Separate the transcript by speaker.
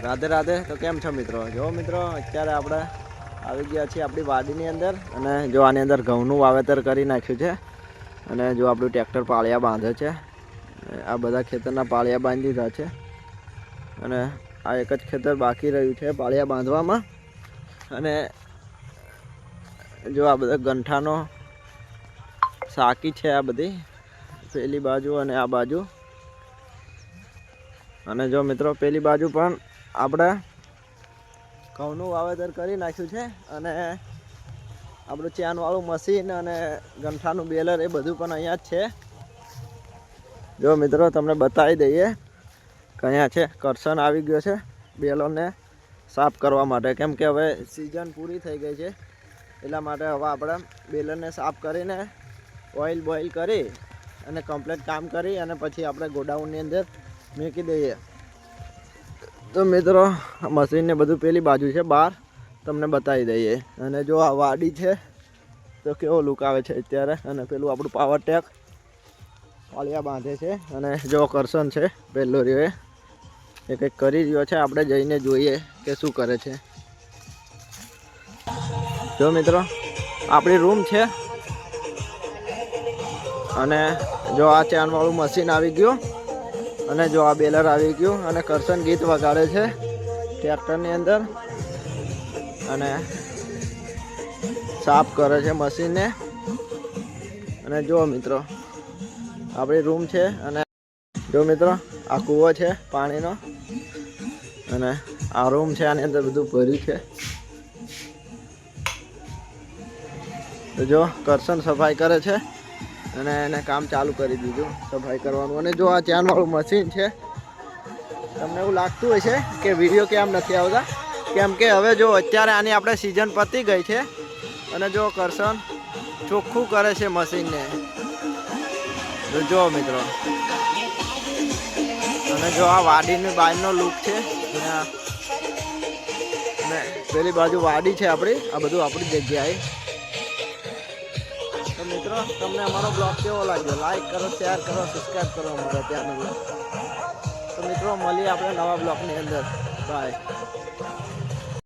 Speaker 1: રાધે રાધે. તો કેમ છો મિત્રો? જો મિત્રો અત્યારે આપણે આવી ગયા છીએ આપણી વાડીની અંદર અને જો આની અંદર ઘઉંનું વાવેતર કરી નાખ્યું છે અને જો આપણું ટ્રેક્ટર પાળિયા બાંધે છે. આ બધા ખેતરના પાળિયા બાંધી દીધા છે અને આ એક જ ખેતર બાકી રહ્યું છે પાળિયા બાંધવામાં. અને જો આ બધા ગંઠાનો સાકી છે, આ બધી પેલી બાજુ અને આ બાજુ. અને જો મિત્રો પેલી બાજુ પણ આપણે ઘઉંનું વાવેતર કરી નાખ્યું છે અને આપણું ચેનવાળું મશીન અને ગંઠાનું બેલર એ બધું પણ અહીંયા જ છે. જો મિત્રો તમને બતાવી દઈએ કે અહીંયા છે કરશન આવી ગયો છે બેલરને સાફ કરવા માટે, કેમ કે હવે સિઝન પૂરી થઈ ગઈ છે એટલા માટે હવે આપણે બેલરને સાફ કરીને ઓઇલ બોઇલ કરી અને કમ્પ્લીટ કામ કરી અને પછી આપણે ગોડાઉનની અંદર મૂકી દઈએ. તો મિત્રો મશીનને બધું પેલી બાજુ છે બહાર તમને બતાવી દઈએ. અને જો આ વાડી છે તો કેવો લુક આવે છે અત્યારે. અને પેલું આપણું પાવર ટેક પાળિયા બાંધે છે અને જો કરશન છે પહેલો રહ્યો એ કંઈક કરી રહ્યો છે. આપણે જઈને જોઈએ કે શું કરે છે. જો મિત્રો આપણી રૂમ છે અને જો આ ચાનવાળું મશીન આવી ગયું અને જો આ બેલર આવી ગયું અને કરશન ગીત વગાડે છે ટ્રેક્ટરની અંદર અને સાફ કરે છે મશીનને. અને જો મિત્રો આપણી રૂમ છે અને જો મિત્રો આ કૂવો છે પાણીનો અને આ રૂમ છે, આની અંદર બધું ભર્યું છે. તો જો કરશન સફાઈ કરે છે અને એને કામ ચાલુ કરી દીધું સફાઈ કરવાનું. અને જો આ ચાનવાળું મશીન છે, તમને એવું લાગતું હશે કે વિડીયો કેમ નથી આવતા, કેમ કે હવે જો અત્યારે આની આપણે સિઝન પતી ગઈ છે અને જો કરશન ચોખ્ખું કરે છે મશીનને. તો જો મિત્રો અને જો આ વાડીની બહારનો લુક છે અને પેલી બાજુ વાડી છે આપણી, આ બધું આપણી જગ્યાએ. તો મિત્રો તમને અમારો બ્લોગ કેવો લાગ્યો? લાઈક કરો, શેર કરો, સબસ્ક્રાઈબ કરો અમારા ચેનલને. તો મિત્રો મળીએ આપણે નવા બ્લોગની અંદર. બાય.